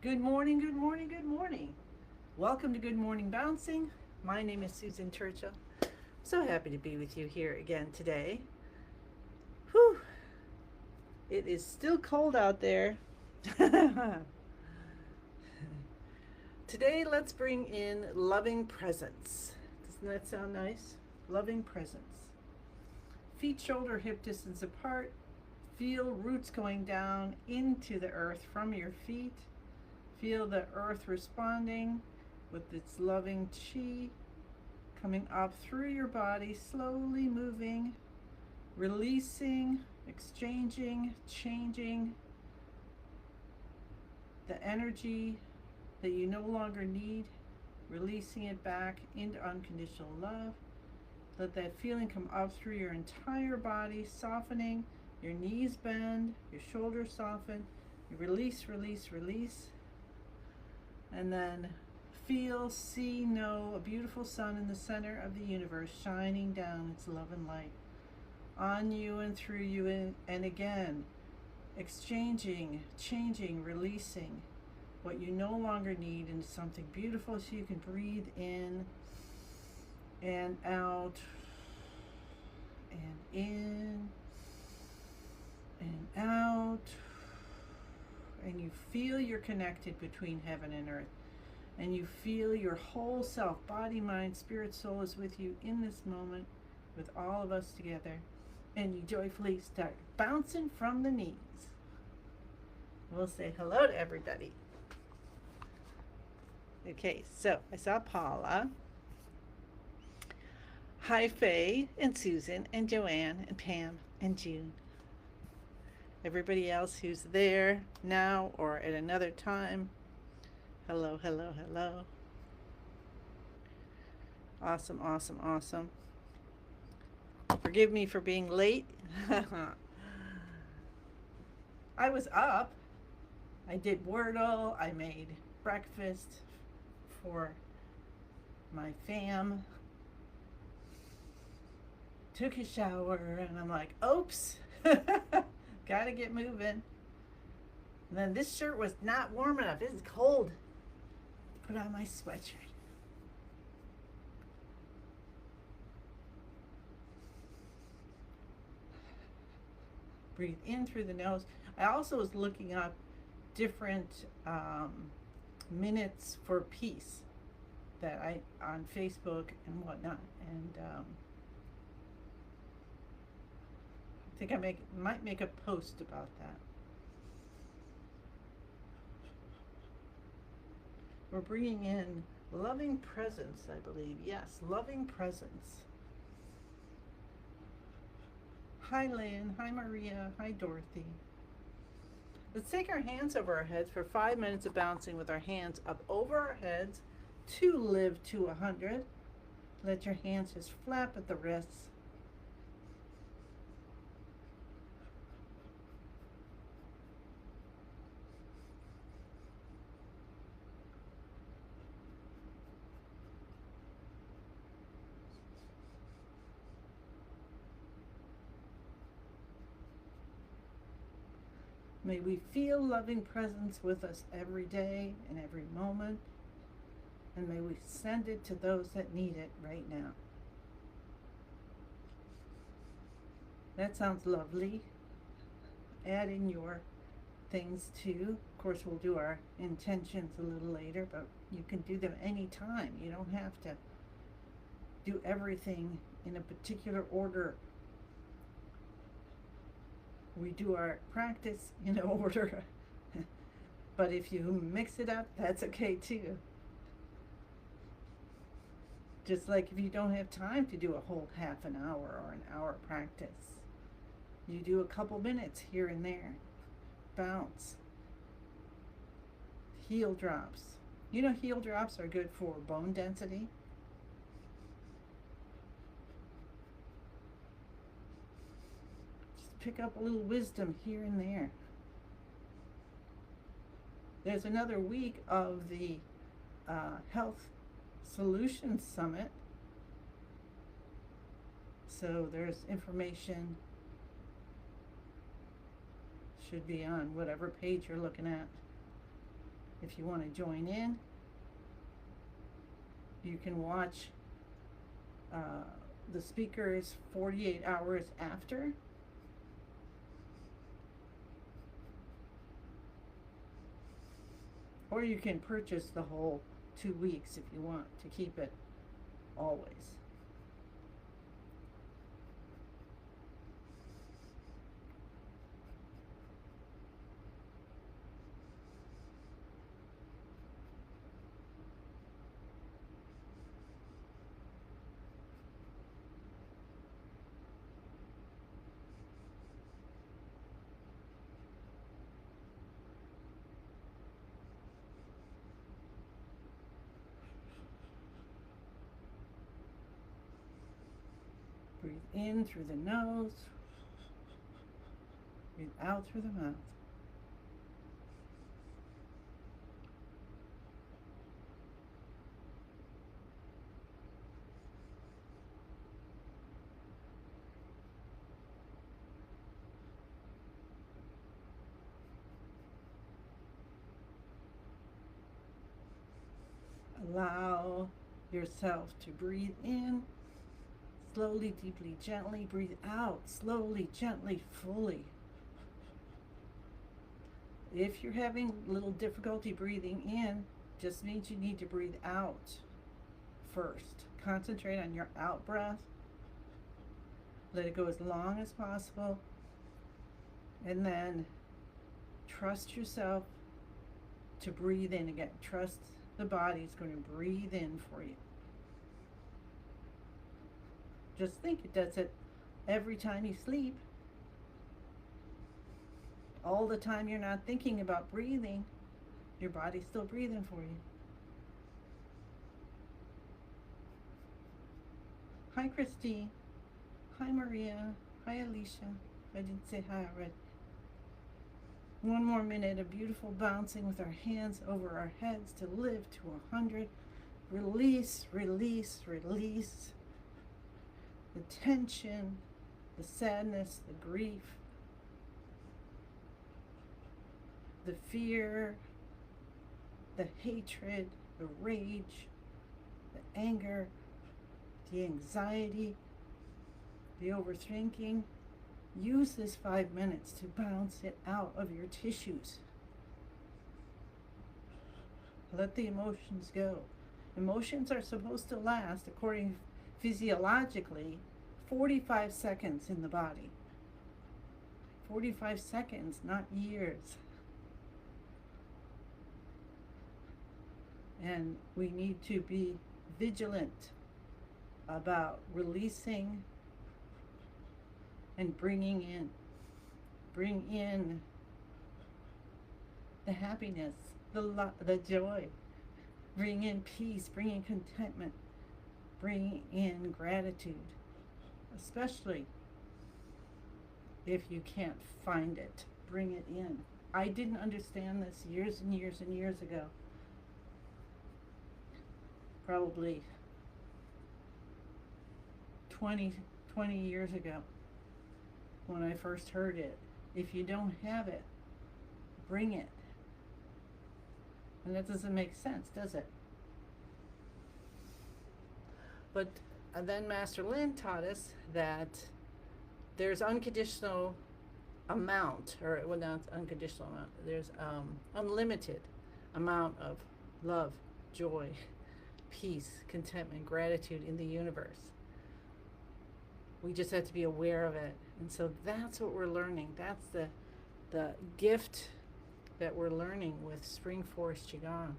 Good morning, good morning, good morning. Welcome to Good Morning Bouncing. My name is Susan Churchill. So happy to be with you here again today. Whew, it is still cold out there. Today, let's bring in loving presence. Doesn't that sound nice? Loving presence. Feet shoulder hip distance apart. Feel roots going down into the earth from your feet. Feel the earth responding with its loving chi coming up through your body, slowly moving, releasing, exchanging, changing the energy that you no longer need, releasing it back into unconditional love. Let that feeling come up through your entire body, softening. Your knees bend, your shoulders soften. You release, release, release. And then feel, see, know a beautiful sun in the center of the universe shining down its love and light on you and through you, and again, exchanging, changing, releasing what you no longer need into something beautiful so you can breathe in and out and in and out, and you feel you're connected between heaven and earth, and you feel your whole self, body, mind, spirit, soul is with you in this moment, with all of us together, and you joyfully start bouncing from the knees. We'll say hello to everybody. Okay, so I saw Paula. Hi, Faye and Susan and Joanne and Pam and June. Everybody else who's there now or at another time. Hello, hello, hello. Awesome, awesome, awesome. Forgive me for being late. I was up. I did Wordle. I made breakfast for my fam. Took a shower, and I'm like, oops, gotta get moving. And then this shirt was not warm enough. It's cold. Put on my sweatshirt. Breathe in through the nose. I also was looking up different minutes for peace that I on Facebook and whatnot, and I think might make a post about that. We're bringing in loving presence, I believe. Yes, loving presence. Hi, Lynn. Hi, Maria. Hi, Dorothy. Let's take our hands over our heads for 5 minutes of bouncing with our hands up over our heads to live to 100. Let your hands just flap at the wrists. May we feel loving presence with us every day and every moment. And may we send it to those that need it right now. That sounds lovely. Add in your things too. Of course, we'll do our intentions a little later, but you can do them anytime. You don't have to do everything in a particular order. We do our practice in order. But if you mix it up, that's okay too. Just like if you don't have time to do a whole half an hour or an hour practice, you do a couple minutes here and there. Bounce. Heel drops. You know, heel drops are good for bone density. Just pick up a little wisdom here and there. There's another week of the Health Solutions Summit. So there's information, should be on whatever page you're looking at. If you want to join in, you can watch the speakers 48 hours after. Or you can purchase the whole 2 weeks if you want to keep it always. Breathe in through the nose, breathe out through the mouth. Allow yourself to breathe in slowly, deeply, gently. Breathe out slowly, gently, fully. If you're having little difficulty breathing in, just means you need to breathe out first. Concentrate on your out breath. Let it go as long as possible. And then trust yourself to breathe in again. Trust the body is going to breathe in for you. Just think it does it every time you sleep. All the time you're not thinking about breathing, your body's still breathing for you. Hi, Christine. Hi, Maria. Hi, Alicia. I didn't say hi already. One more minute of beautiful bouncing with our hands over our heads to live to 100. Release, release, release. The tension, the sadness, the grief, the fear, the hatred, the rage, the anger, the anxiety, the overthinking. Use this 5 minutes to bounce it out of your tissues. Let the emotions go. Emotions are supposed to last, according physiologically, 45 seconds in the body. 45 seconds, not years. And we need to be vigilant about releasing and bringing in. Bring in the happiness, the joy. Bring in peace, bring in contentment, bring in gratitude, especially if you can't find it. Bring it in. I didn't understand this years and years and years ago. Probably 20 years ago when I first heard it. If you don't have it, bring it. And that doesn't make sense, does it? But then Master Lin taught us that there's unconditional amount, or well, not unconditional amount, there's unlimited amount of love, joy, peace, contentment, gratitude in the universe. We just have to be aware of it. And so that's what we're learning. That's the gift that we're learning with Spring Force Qigong.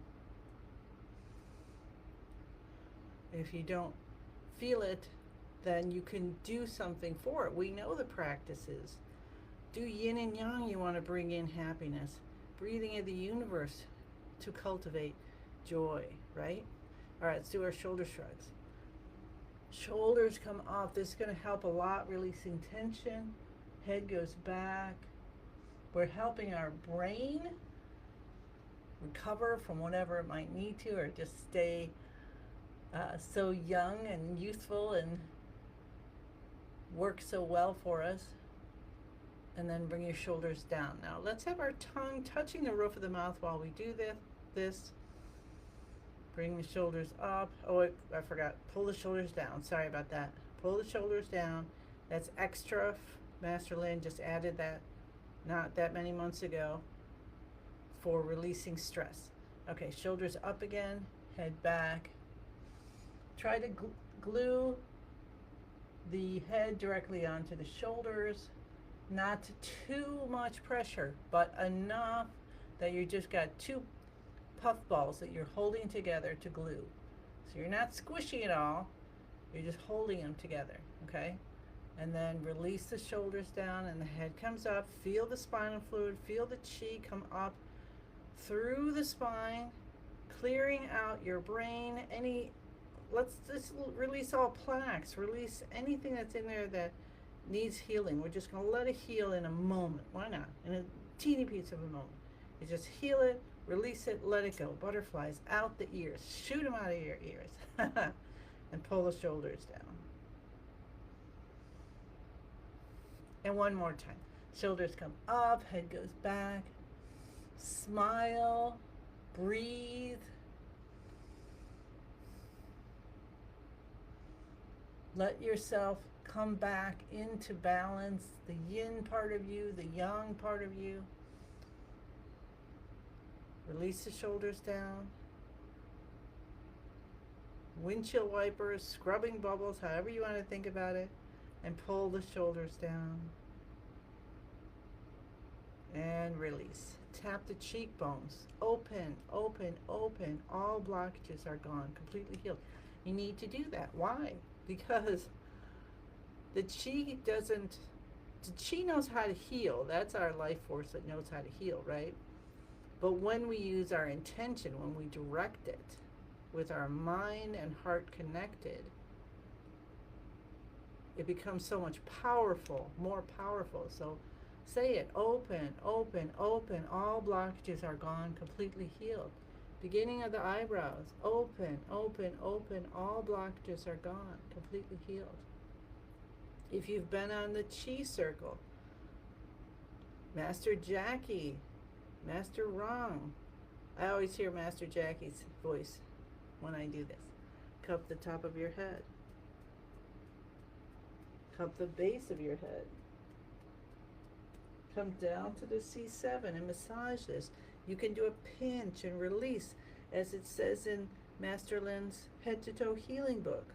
If you don't feel it, then you can do something for it. We know the practices. Do yin and yang, you want to bring in happiness. Breathing in the universe to cultivate joy, right? All right, let's do our shoulder shrugs. Shoulders come off. This is going to help a lot, releasing tension. Head goes back. We're helping our brain recover from whatever it might need to, or just stay so young and youthful and work so well for us. And then bring your shoulders down. Now let's have our tongue touching the roof of the mouth while we do this. this. Bring the shoulders up. Oh, I forgot. Pull the shoulders down. Sorry about that. Pull the shoulders down. That's extra. Master Lin just added that not that many months ago for releasing stress. Okay, shoulders up again, head back. Try to glue the head directly onto the shoulders. Not too much pressure, but enough that you just got two puffballs that you're holding together to glue. So you're not squishing it all, you're just holding them together, okay? And then release the shoulders down and the head comes up. Feel the spinal fluid, feel the chi come up through the spine, clearing out your brain. Let's just release all plaques, release anything that's in there that needs healing. We're just going to let it heal in a moment. Why not? In a teeny piece of a moment. You just heal it, release it, let it go. Butterflies out the ears. Shoot them out of your ears. And pull the shoulders down. And one more time. Shoulders come up, head goes back. Smile, breathe. Let yourself come back into balance, the yin part of you, the yang part of you. Release the shoulders down. Windshield wipers, scrubbing bubbles, however you want to think about it. And pull the shoulders down. And release. Tap the cheekbones. Open, open, open. All blockages are gone, completely healed. You need to do that. Why? Because the chi knows how to heal. That's our life force that knows how to heal, right? But when we use our intention, when we direct it with our mind and heart connected, it becomes so much powerful, more powerful. So say it, open, open, open. All blockages are gone, completely healed. Beginning of the eyebrows, open, open, open. All blockages are gone, completely healed. If you've been on the chi circle, Master Jackie, Master Rong. I always hear Master Jackie's voice when I do this. Cup the top of your head. Cup the base of your head. Come down to the C7 and massage this. You can do a pinch and release, as it says in Master Lin's Head to Toe Healing Book.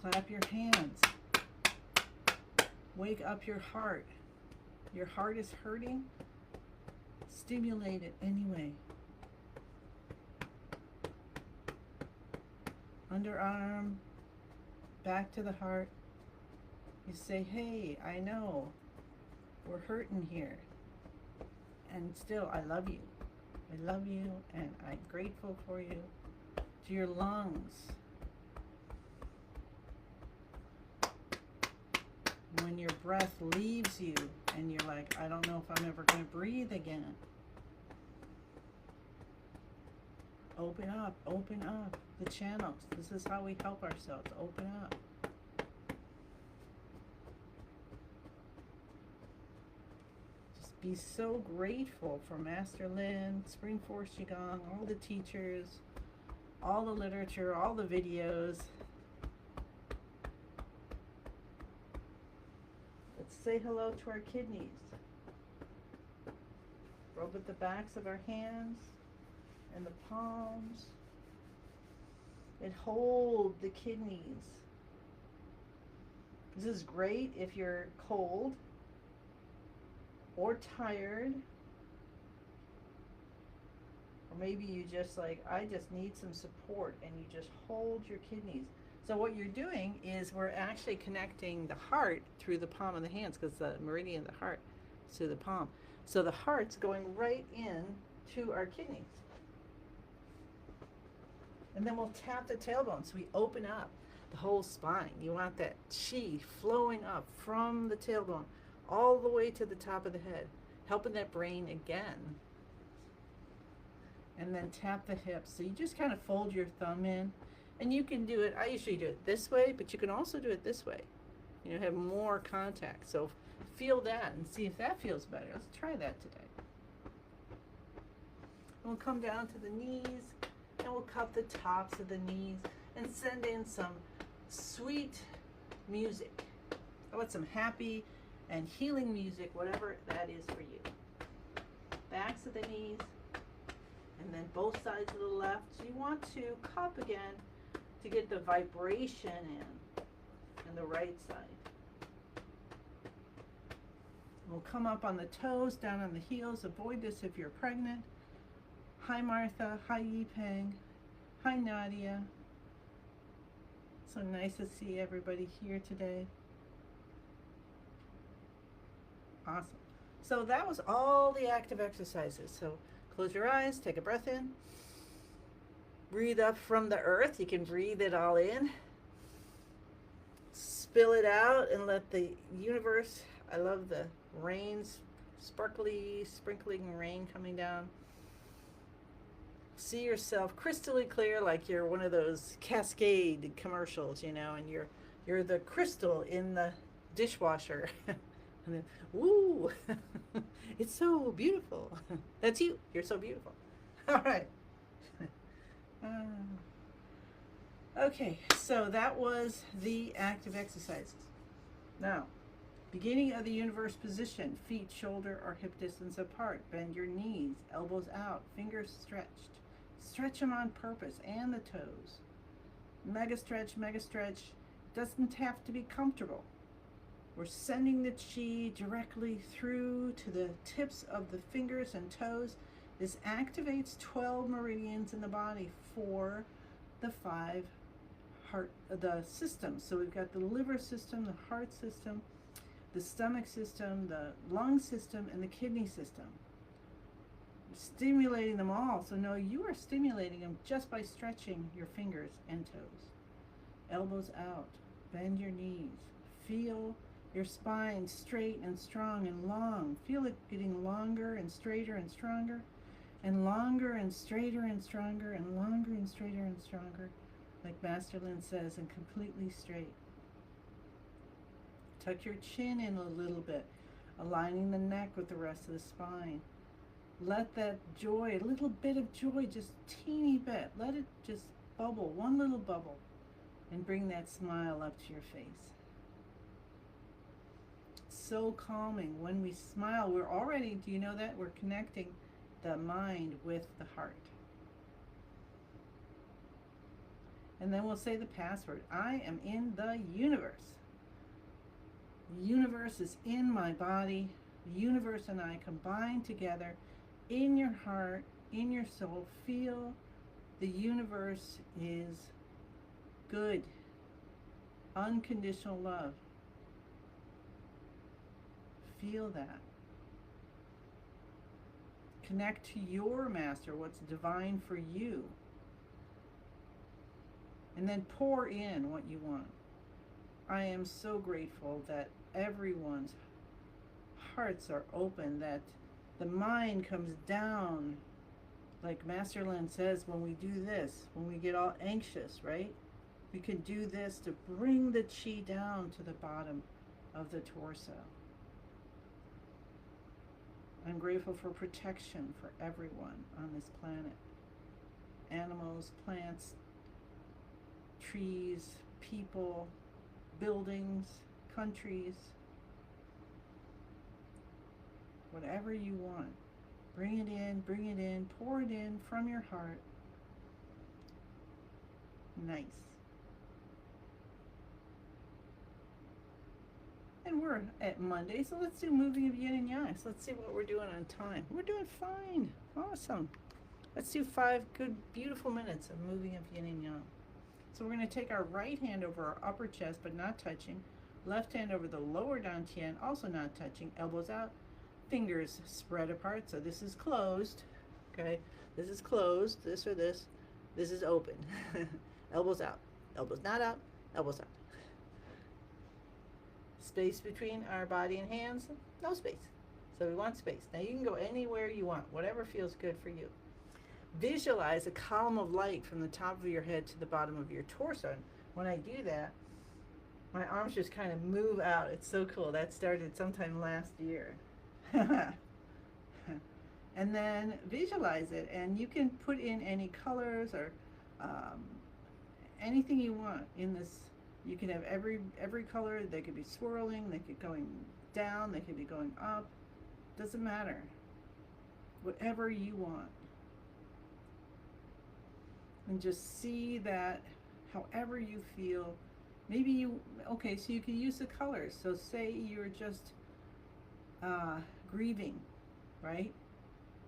Clap your hands. Wake up your heart. Your heart is hurting. Stimulate it anyway. Underarm, back to the heart. You say, hey, I know we're hurting here. And still, I love you. I love you and I'm grateful for you. To your lungs. When your breath leaves you and you're like, I don't know if I'm ever going to breathe again. Open up the channels. This is how we help ourselves. Open up. Just be so grateful for Master Lin, Spring Force Qigong, all the teachers, all the literature, all the videos. Let's say hello to our kidneys. Rub at the backs of our hands and the palms. And hold the kidneys. This is great if you're cold or tired, or maybe you just like, I just need some support, and you just hold your kidneys. So what you're doing is we're actually connecting the heart through the palm of the hands, because the meridian of the heart is through the palm. So the heart's going right in to our kidneys. And then we'll tap the tailbone so we open up the whole spine. You want that chi flowing up from the tailbone all the way to the top of the head, helping that brain again. And then tap the hips. So you just kind of fold your thumb in. And you can do it, I usually do it this way, but you can also do it this way. You know, have more contact. So feel that and see if that feels better. Let's try that today. We'll come down to the knees and we'll cup the tops of the knees and send in some sweet music. I want some happy and healing music, whatever that is for you. Backs of the knees and then both sides of the left. So you want to cup again to get the vibration in the right side. We'll come up on the toes, down on the heels. Avoid this if you're pregnant. Hi Martha, hi Yipeng, hi Nadia. So nice to see everybody here today. Awesome. So that was all the active exercises. So close your eyes, take a breath in. Breathe up from the earth. You can breathe it all in. Spill it out and let the universe, I love the rains, sparkly, sprinkling rain coming down. See yourself crystally clear, like you're one of those Cascade commercials, you know, and you're the crystal in the dishwasher. And then, woo, it's so beautiful. That's you. You're so beautiful. All right. Okay, so that was the active exercises. Now, beginning of the universe position, feet shoulder or hip distance apart. Bend your knees, elbows out, fingers stretched. Stretch them on purpose and the toes. Mega stretch, mega stretch. Doesn't have to be comfortable. We're sending the chi directly through to the tips of the fingers and toes. This activates 12 meridians in the body for the 5 the systems. So we've got the liver system, the heart system, the stomach system, the lung system, and the kidney system. Stimulating them all. So no, you are stimulating them just by stretching your fingers and toes. Elbows out. Bend your knees. Feel your spine straight and strong and long. Feel it getting longer and straighter and stronger, and longer and straighter and stronger, and longer and straighter and stronger, like Master Lin says, and completely straight. Tuck your chin in a little bit, aligning the neck with the rest of the spine. Let that joy, a little bit of joy, just teeny bit, let it just bubble, one little bubble, and bring that smile up to your face. So calming. When we smile, we're already, do you know that? We're connecting the mind with the heart. And then we'll say the password. I am in the universe. The universe is in my body. The universe and I combine together in your heart, in your soul. Feel the universe is good. Unconditional love. Feel that. Connect to your master, what's divine for you. And then pour in what you want. I am so grateful that everyone's hearts are open, that the mind comes down, like Master Lin says, when we do this, when we get all anxious, right? We can do this to bring the chi down to the bottom of the torso. I'm grateful for protection for everyone on this planet. Animals, plants, trees, people, buildings, countries, whatever you want. Bring it in, pour it in from your heart. Nice. And we're at Monday, so let's do moving of yin and yang. So let's see what we're doing on time. We're doing fine. Awesome. Let's do 5 good, beautiful minutes of moving of yin and yang. So we're going to take our right hand over our upper chest, but not touching. Left hand over the lower dantian, also not touching. Elbows out, fingers spread apart. So this is closed. Okay, this is closed. This or this. This is open. Elbows out. Elbows not out. Elbows out. Space between our body and hands, no space. So we want space. Now you can go anywhere you want, whatever feels good for you. Visualize a column of light from the top of your head to the bottom of your torso. When I do that, my arms just kind of move out. It's so cool. That started sometime last year. And then visualize it, and you can put in any colors or um, anything you want in this. You can have every color. They could be swirling, they could going down, they could be going up. Doesn't matter. Whatever you want. And just see that however you feel. Maybe you, okay, so you can use the colors. So say you're just grieving, right?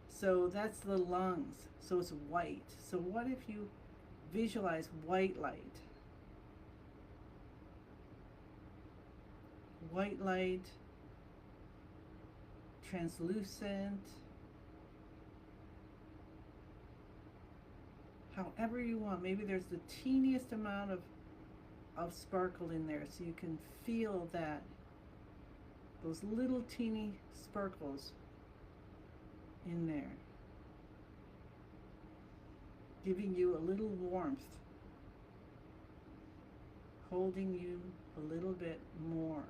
So that's the lungs. So it's white. So what if you visualize white light? White light, translucent, however you want. Maybe there's the teeniest amount of sparkle in there so you can feel that, those little teeny sparkles in there, giving you a little warmth, holding you a little bit more.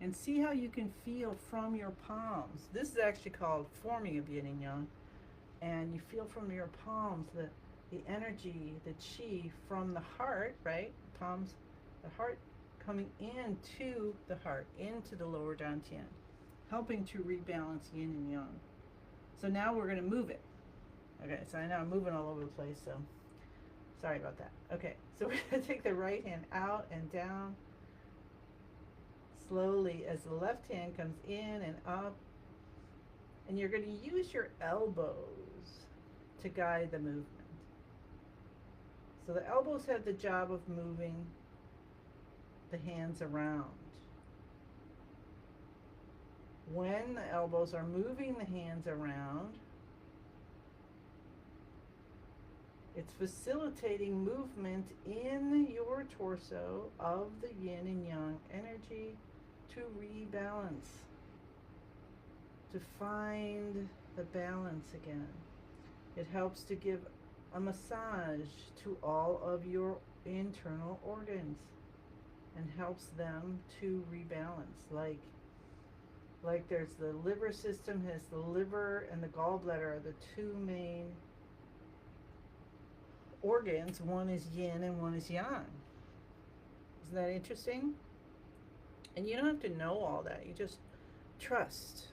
And see how you can feel from your palms. This is actually called forming of yin and yang. And you feel from your palms the energy, the chi from the heart, right? Palms, the heart coming into the heart, into the lower dantian, helping to rebalance yin and yang. So now we're going to move it. Okay, so I know I'm moving all over the place, so sorry about that. Okay, so we're going to take the right hand out and down slowly as the left hand comes in and up. And you're going to use your elbows to guide the movement. So the elbows have the job of moving the hands around. When the elbows are moving the hands around, it's facilitating movement in your torso of the yin and yang energy to rebalance, to find the balance again. It helps to give a massage to all of your internal organs and helps them to rebalance. Like there's the liver system, has the liver and the gallbladder are the two main organs. One is yin and one is yang. Isn't that interesting? And you don't have to know all that. You just trust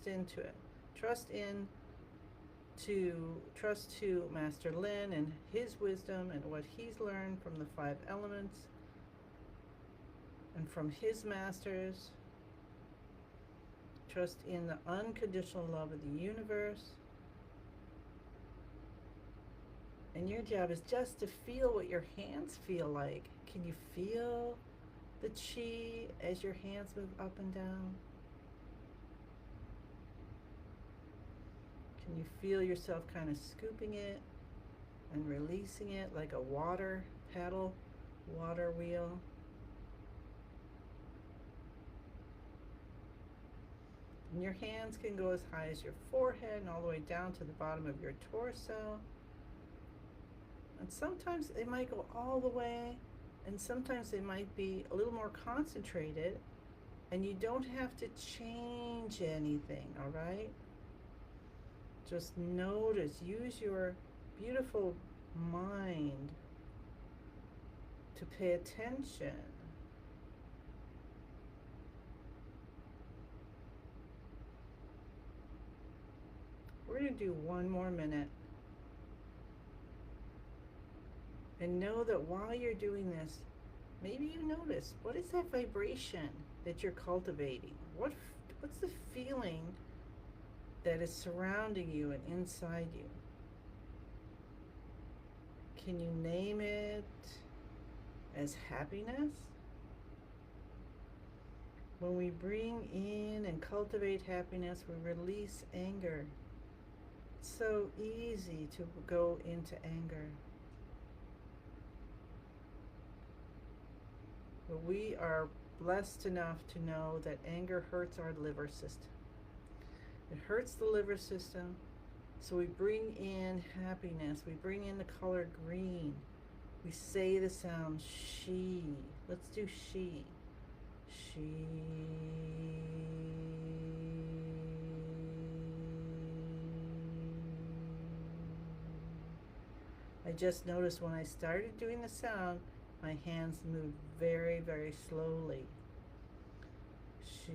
into it. Trust to Master Lin and his wisdom and what he's learned from the 5 elements and from his masters. Trust in the unconditional love of the universe. And your job is just to feel what your hands feel like. Can you feel the chi as your hands move up and down? Can you feel yourself kind of scooping it and releasing it like a water paddle, water wheel? And your hands can go as high as your forehead and all the way down to the bottom of your torso. And sometimes they might go all the way, and sometimes they might be a little more concentrated, and you don't have to change anything, all right? Just notice, use your beautiful mind to pay attention. We're going to do one more minute. And know that while you're doing this, maybe you notice, what is that vibration that you're cultivating? What's the feeling that is surrounding you and inside you? Can you name it as happiness? When we bring in and cultivate happiness, we release anger. It's so easy to go into anger. But we are blessed enough to know that anger hurts our liver system. It hurts the liver system, so we bring in happiness. We bring in the color green. We say the sound she. Let's do she. She. just noticed when I started doing the sound, my hands moved very, very slowly. She.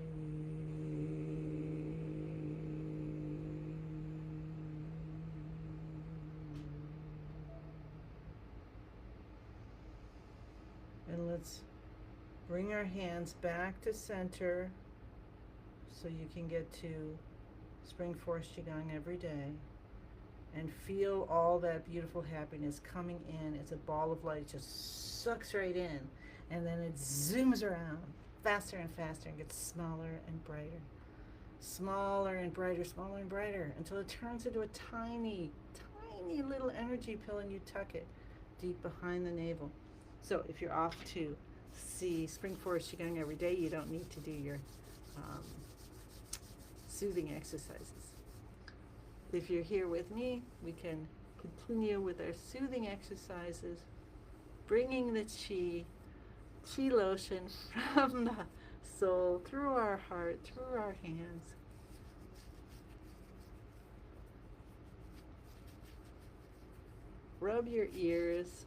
And let's bring our hands back to center so you can get to Spring Force Qigong every day. And feel all that beautiful happiness coming in. It's a ball of light, it just sucks right in. And then it zooms around faster and faster and gets smaller and brighter. Smaller and brighter, smaller and brighter, until it turns into a tiny, tiny little energy pill, and you tuck it deep behind the navel. So if you're off to see Spring Forest Qigong every day, you don't need to do your soothing exercises. If you're here with me, we can continue with our soothing exercises, bringing the chi lotion from the soul through our heart, through our hands. Rub your ears.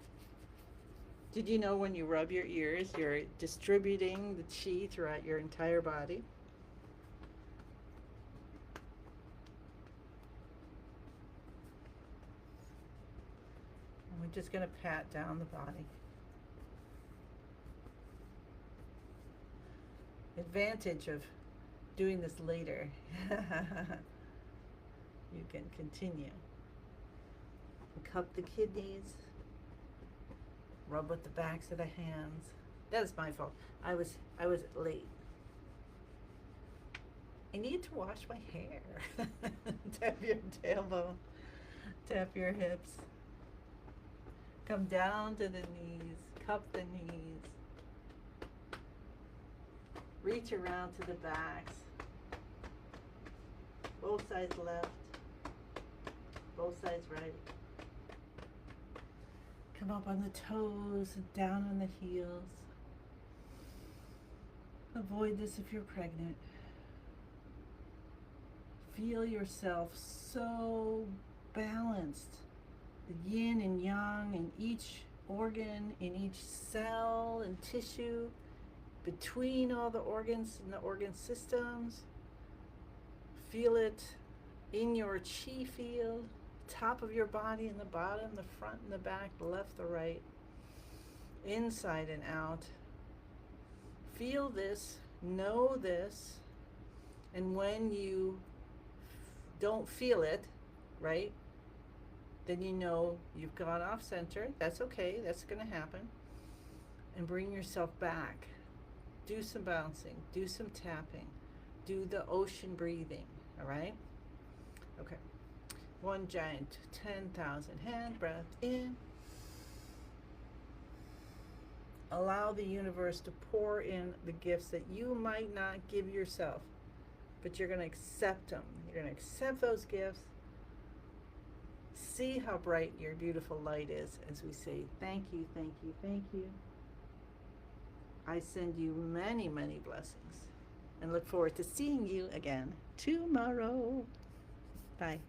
Did you know when you rub your ears, you're distributing the chi throughout your entire body? And we're just going to pat down the body. Advantage of doing this later. You can continue. Cup the kidneys. Rub with the backs of the hands. That is my fault. I was late. I need to wash my hair. Tap your tailbone. Tap your hips. Come down to the knees. Cup the knees. Reach around to the backs. Both sides left. Both sides right. Come up on the toes and down on the heels. Avoid this if you're pregnant. Feel yourself so balanced. The yin and yang in each organ, in each cell and tissue, between all the organs and the organ systems. Feel it in your chi field, top of your body and the bottom, the front and the back, the left, the right, inside and out. Feel this, know this, and when you don't feel it, right, then you know you've gone off center. That's okay, that's gonna happen. And bring yourself back. Do some bouncing, do some tapping, do the ocean breathing, all right? Okay. One giant 10,000 hand breath in. Allow the universe to pour in the gifts that you might not give yourself, but you're going to accept them. You're going to accept those gifts. See how bright your beautiful light is as we say, thank you, thank you, thank you. I send you many, many blessings and look forward to seeing you again tomorrow. Bye.